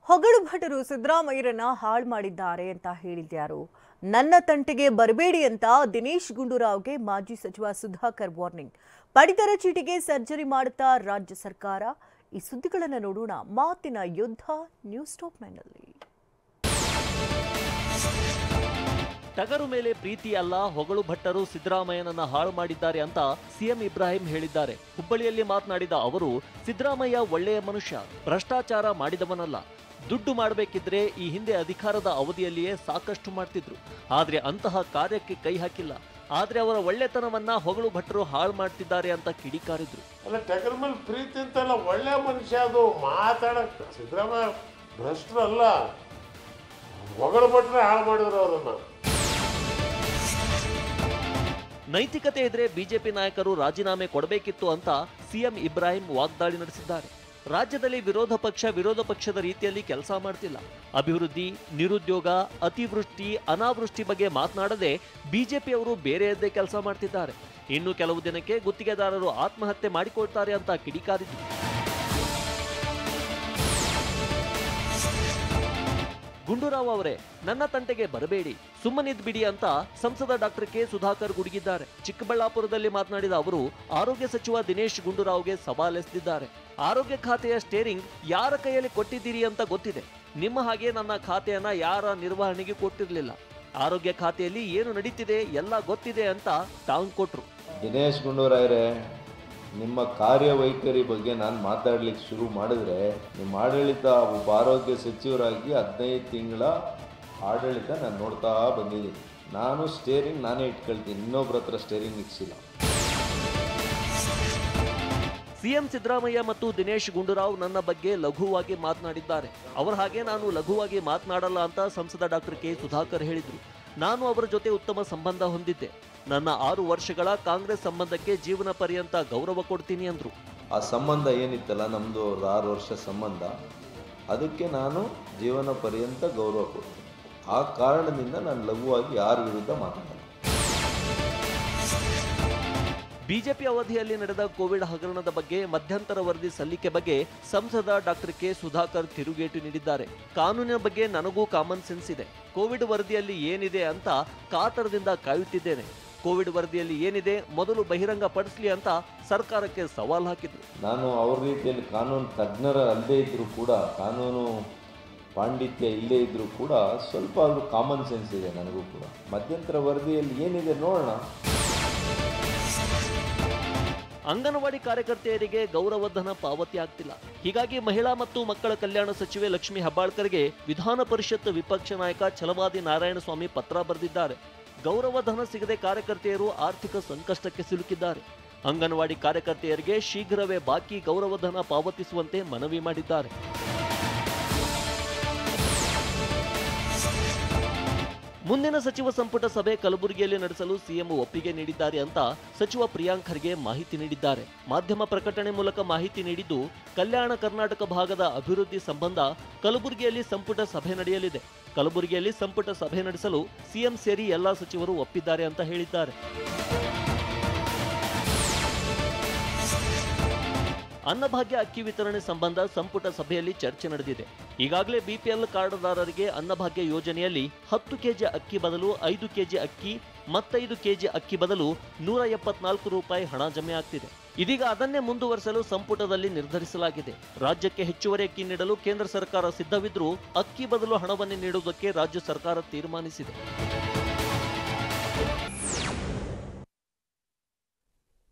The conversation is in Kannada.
ಹೊಗಳು ಭಟರು ಸಿದ್ದರಾಮಯ್ಯರನ್ನ ಹಾಳು ಮಾಡಿದ್ದಾರೆ ಅಂತ ಹೇಳಿದ್ಯಾರು? ನನ್ನ ತಂಟೆಗೆ ಬರಬೇಡಿ ಅಂತ ದಿನೇಶ್ ಗುಂಡೂರಾವ್ಗೆ ಮಾಜಿ ಸಚಿವ ಸುಧಾಕರ್ ವಾರ್ನಿಂಗ್. ಪಡಿತರ ಚೀಟಿಗೆ ಸರ್ಜರಿ ಮಾಡುತ್ತಾ ರಾಜ್ಯ ಸರ್ಕಾರ. ಈ ಸುದ್ದಿಗಳನ್ನು ನೋಡೋಣ ಮಾತಿನ ಯುದ್ಧ ನ್ಯೂಸ್ ಟಾಪ್ ನಲ್ಲಿ. ಟಗರು ಮೇಲೆ ಪ್ರೀತಿ ಅಲ್ಲ, ಹೊಗಳು ಭಟ್ಟರು ಸಿದ್ದರಾಮಯ್ಯನನ್ನ ಹಾಳು ಮಾಡಿದ್ದಾರೆ ಅಂತ ಸಿಎಂ ಇಬ್ರಾಹಿಂ ಹೇಳಿದ್ದಾರೆ. ಹುಬ್ಬಳ್ಳಿಯಲ್ಲಿ ಮಾತನಾಡಿದ ಅವರು, ಸಿದ್ದರಾಮಯ್ಯ ಒಳ್ಳೆಯ ಮನುಷ್ಯ, ಭ್ರಷ್ಟಾಚಾರ ಮಾಡಿದವನಲ್ಲ. ದುಡ್ಡು ಮಾಡಬೇಕಿದ್ರೆ ಈ ಹಿಂದೆ ಅಧಿಕಾರದ ಅವಧಿಯಲ್ಲಿಯೇ ಸಾಕಷ್ಟು ಮಾಡ್ತಿದ್ರು, ಆದ್ರೆ ಅಂತಹ ಕಾರ್ಯಕ್ಕೆ ಕೈ ಹಾಕಿಲ್ಲ. ಆದ್ರೆ ಅವರ ಒಳ್ಳೆತನವನ್ನ ಹೊಗಳು ಭಟ್ಟರು ಹಾಳು ಮಾಡ್ತಿದ್ದಾರೆ ಅಂತ ಕಿಡಿಕಾರಿದ್ರು. ಅಲ್ಲ, ಟಗರ ಮೇಲೆ ಪ್ರೀತಿ ಅಂತಲ್ಲ, ಒಳ್ಳೆ ಮನುಷ್ಯ. ಅದು ಮಾತಾಡಕ್ ಸಿದ್ದರಾಮಯ್ಯ ಭ್ರಷ್ಟರಲ್ಲ, ಹೊಗಳು ಭಟ್ರೆ ಹಾಳು ಮಾಡಿದ್ರು ಅವರನ್ನ. ನೈತಿಕತೆ ಇದ್ರೆ ಬಿಜೆಪಿ ನಾಯಕರು ರಾಜೀನಾಮೆ ಕೊಡಬೇಕಿತ್ತು ಅಂತ ಸಿಎಂ ಇಬ್ರಾಹಿಂ ವಾಗ್ದಾಳಿ ನಡೆಸಿದ್ದಾರೆ. ರಾಜ್ಯದಲ್ಲಿ ವಿರೋಧ ಪಕ್ಷದ ರೀತಿಯಲ್ಲಿ ಕೆಲಸ ಮಾಡ್ತಿಲ್ಲ. ಅಭಿವೃದ್ಧಿ, ನಿರುದ್ಯೋಗ, ಅತಿವೃಷ್ಟಿ, ಅನಾವೃಷ್ಟಿ ಬಗ್ಗೆ ಮಾತನಾಡದೆ ಬಿಜೆಪಿಯವರು ಬೇರೆಯದ್ದೇ ಕೆಲಸ ಮಾಡ್ತಿದ್ದಾರೆ. ಇನ್ನು ಕೆಲವು ದಿನಕ್ಕೆ ಗುತ್ತಿಗೆದಾರರು ಆತ್ಮಹತ್ಯೆ ಮಾಡಿಕೊಳ್ತಾರೆ ಅಂತ ಕಿಡಿಕಾರಿದ್ರು. ಗುಂಡೂರಾವ್ ಅವರೇ, ನನ್ನ ತಂಟೆಗೆ ಬರಬೇಡಿ, ಸುಮ್ಮನಿದ್ ಬಿಡಿ ಅಂತ ಸಂಸದ ಡಾಕ್ಟರ್ ಕೆ ಸುಧಾಕರ್ ಗುಡುಗಿದ್ದಾರೆ. ಚಿಕ್ಕಬಳ್ಳಾಪುರದಲ್ಲಿ ಮಾತನಾಡಿದ ಅವರು, ಆರೋಗ್ಯ ಸಚಿವ ದಿನೇಶ್ ಗುಂಡೂರಾವ್ಗೆ ಸವಾಲೆಸೆದಿದ್ದಾರೆ. ಆರೋಗ್ಯ ಖಾತೆಯ ಸ್ಟೇರಿಂಗ್ ಯಾರ ಕೈಯಲ್ಲಿ ಕೊಟ್ಟಿದ್ದೀರಿ ಅಂತ ಗೊತ್ತಿದೆ. ನಿಮ್ಮ ಹಾಗೆ ನನ್ನ ಖಾತೆಯನ್ನ ಯಾರ ನಿರ್ವಹಣೆಗೆ ಕೊಟ್ಟಿರಲಿಲ್ಲ. ಆರೋಗ್ಯ ಖಾತೆಯಲ್ಲಿ ಏನು ನಡೀತಿದೆ ಎಲ್ಲ ಗೊತ್ತಿದೆ ಅಂತ ಟಾಂಗ್ ಕೊಟ್ರು. ದಿನೇಶ್ ಗುಂಡೂರಾವ್ರೆ, ನಿಮ್ಮ ಕಾರ್ಯವೈಖರಿ ಬಗ್ಗೆ ನಾನು ಮಾತಾಡ್ಲಿಕ್ಕೆ ಶುರು ಮಾಡಿದ್ರೆ, ನಿಮ್ಮ ಆಡಳಿತ ಒಬ್ಬ ಆರೋಗ್ಯ ಸಚಿವರಾಗಿ 15 ತಿಂಗಳ ಆಡಳಿತ ನಾನು ನೋಡ್ತಾ ಬಂದಿದ್ದೀನಿ. ನಾನು ಸ್ಟೇರಿಂಗ್ ನಾನೇ ಇಟ್ಕೊಳ್ತೀನಿ, ಇನ್ನೊಬ್ಬರ ಹತ್ರ ಸ್ಟೇರಿಂಗ್ ಇಕ್ಸಿಲ್ಲ. ಸಿಎಂ ಸಿದ್ದರಾಮಯ್ಯ ಮತ್ತು ದಿನೇಶ್ ಗುಂಡೂರಾವ್ ನನ್ನ ಬಗ್ಗೆ ಲಘುವಾಗಿ ಮಾತನಾಡಿದ್ದಾರೆ. ಅವರ ಹಾಗೆ ನಾನು ಲಘುವಾಗಿ ಮಾತನಾಡಲ್ಲ ಅಂತ ಸಂಸದ ಡಾಕ್ಟರ್ ಕೆ ಸುಧಾಕರ್ ಹೇಳಿದ್ರು. ನಾನು ಅವರ ಜೊತೆ ಉತ್ತಮ ಸಂಬಂಧ ಹೊಂದಿದ್ದೆ. ನನ್ನ 6 ವರ್ಷಗಳ ಕಾಂಗ್ರೆಸ್ ಸಂಬಂಧಕ್ಕೆ ಜೀವನ ಪರ್ಯಂತ ಗೌರವ ಕೊಡ್ತೀನಿ ಅಂದ್ರು. ಆ ಸಂಬಂಧ ಏನಿತ್ತಲ್ಲ, ನಮ್ಮದು 6 ವರ್ಷ ಸಂಬಂಧ, ಅದಕ್ಕೆ ನಾನು ಜೀವನ ಪರ್ಯಂತ ಗೌರವ ಕೊಡ್ತೀನಿ. ಆ ಕಾರಣದಿಂದ ನಾನು ಲಘುವಾಗಿ ಯಾರ ವಿರುದ್ಧ ಮಾತನಾಡಲ್ಲ. ಬಿಜೆಪಿ ಅವಧಿಯಲ್ಲಿ ನಡೆದ ಕೋವಿಡ್ ಹಗರಣದ ಬಗ್ಗೆ ಮಧ್ಯಂತರ ವರದಿ ಸಲ್ಲಿಕೆ ಬಗ್ಗೆ ಸಂಸದ ಡಾಕ್ಟರ್ ಕೆ ಸುಧಾಕರ್ ತಿರುಗೇಟು ನೀಡಿದ್ದಾರೆ. ಕಾನೂನಿನ ಬಗ್ಗೆ ನನಗೂ ಕಾಮನ್ ಸೆನ್ಸ್ ಇದೆ. ಕೋವಿಡ್ ವರದಿಯಲ್ಲಿ ಏನಿದೆ ಅಂತ ಕಾತರದಿಂದ ಕಾಯುತ್ತಿದ್ದೇನೆ. ಕೋವಿಡ್ ವರದಿಯಲ್ಲಿ ಏನಿದೆ ಮೊದಲು ಬಹಿರಂಗ ಪಡಿಸಲಿ ಅಂತ ಸರ್ಕಾರಕ್ಕೆ ಸವಾಲು ಹಾಕಿದ್ರು. ನಾನು ಅವ್ರ ರೀತಿಯಲ್ಲಿ ಕಾನೂನು ತಜ್ಞರ ಅಲ್ಲದೇ ಇದ್ರೂ ಕೂಡ, ಕಾನೂನು ಪಾಂಡಿತ್ಯ ಇಲ್ಲದೇ ಇದ್ರೂ ಕೂಡ ಸ್ವಲ್ಪ ಆದರೂ ಕಾಮನ್ ಸೆನ್ಸ್ ಇದೆ ನನಗೂ ಕೂಡ. ಮಧ್ಯಂತರ ವರದಿಯಲ್ಲಿ ಏನಿದೆ ನೋಡೋಣ. ಅಂಗನವಾಡಿ ಕಾರ್ಯಕರ್ತೆಯರಿಗೆ ಗೌರವಧನ ಪಾವತಿ ಆಗ್ತಿಲ್ಲ. ಹೀಗಾಗಿ ಮಹಿಳಾ ಮತ್ತು ಮಕ್ಕಳ ಕಲ್ಯಾಣ ಸಚಿವೆ ಲಕ್ಷ್ಮೀ ಹೆಬ್ಬಾಳ್ಕರ್ಗೆ ವಿಧಾನ ಪರಿಷತ್ ವಿಪಕ್ಷ ನಾಯಕ ಛಲವಾದಿ ನಾರಾಯಣಸ್ವಾಮಿ ಪತ್ರ ಬರೆದಿದ್ದಾರೆ. ಗೌರವಧನ ಸಿಗದೆ ಕಾರ್ಯಕರ್ತೆಯರು ಆರ್ಥಿಕ ಸಂಕಷ್ಟಕ್ಕೆ ಸಿಲುಕಿದ್ದಾರೆ. ಅಂಗನವಾಡಿ ಕಾರ್ಯಕರ್ತೆಯರಿಗೆ ಶೀಘ್ರವೇ ಬಾಕಿ ಗೌರವಧನ ಪಾವತಿಸುವಂತೆ ಮನವಿ ಮಾಡಿದ್ದಾರೆ. ಮುಂದಿನ ಸಚಿವ ಸಂಪುಟ ಸಭೆ ಕಲಬುರಗಿಯಲ್ಲಿ ನಡೆಸಲು ಸಿಎಂ ಒಪ್ಪಿಗೆ ನೀಡಿದ್ದಾರೆ ಅಂತ ಸಚಿವ ಪ್ರಿಯಾಂಕ್ ಖರ್ಗೆ ಮಾಹಿತಿ ನೀಡಿದ್ದಾರೆ. ಮಾಧ್ಯಮ ಪ್ರಕಟಣೆ ಮೂಲಕ ಮಾಹಿತಿ ನೀಡಿದ್ದು, ಕಲ್ಯಾಣ ಕರ್ನಾಟಕ ಭಾಗದ ಅಭಿವೃದ್ಧಿ ಸಂಬಂಧ ಕಲಬುರಗಿಯಲ್ಲಿ ಸಂಪುಟ ಸಭೆ ನಡೆಯಲಿದೆ. ಕಲಬುರಗಿಯಲ್ಲಿ ಸಂಪುಟ ಸಭೆ ನಡೆಸಲು ಸಿಎಂ ಸೇರಿ ಎಲ್ಲಾ ಸಚಿವರು ಒಪ್ಪಿದ್ದಾರೆ ಅಂತ ಹೇಳಿದ್ದಾರೆ. ಅನ್ನಭಾಗ್ಯ ಅಕ್ಕಿ ವಿತರಣೆ ಸಂಬಂಧ ಸಂಪುಟ ಸಭೆಯಲ್ಲಿ ಚರ್ಚೆ ನಡೆದಿದೆ. ಈಗಾಗಲೇ ಬಿಪಿಎಲ್ ಕಾರ್ಡ್ದಾರರಿಗೆ ಅನ್ನಭಾಗ್ಯ ಯೋಜನೆಯಲ್ಲಿ 10 ಕೆಜಿ ಅಕ್ಕಿ ಬದಲು 5 ಕೆಜಿ ಅಕ್ಕಿ, ಮತ್ತೈದು ಕೆಜಿ ಅಕ್ಕಿ ಬದಲು 174 ರೂಪಾಯಿ ಹಣ ಜಮೆ ಆಗ್ತಿದೆ. ಇದೀಗ ಅದನ್ನೇ ಮುಂದುವರಿಸಲು ಸಂಪುಟದಲ್ಲಿ ನಿರ್ಧರಿಸಲಾಗಿದೆ. ರಾಜ್ಯಕ್ಕೆ ಹೆಚ್ಚುವರಿ ಅಕ್ಕಿ ನೀಡಲು ಕೇಂದ್ರ ಸರ್ಕಾರ ಸಿದ್ಧವಿದ್ರೂ ಅಕ್ಕಿ ಬದಲು ಹಣವನ್ನೇ ನೀಡುವುದಕ್ಕೆ ರಾಜ್ಯ ಸರ್ಕಾರ ತೀರ್ಮಾನಿಸಿದೆ.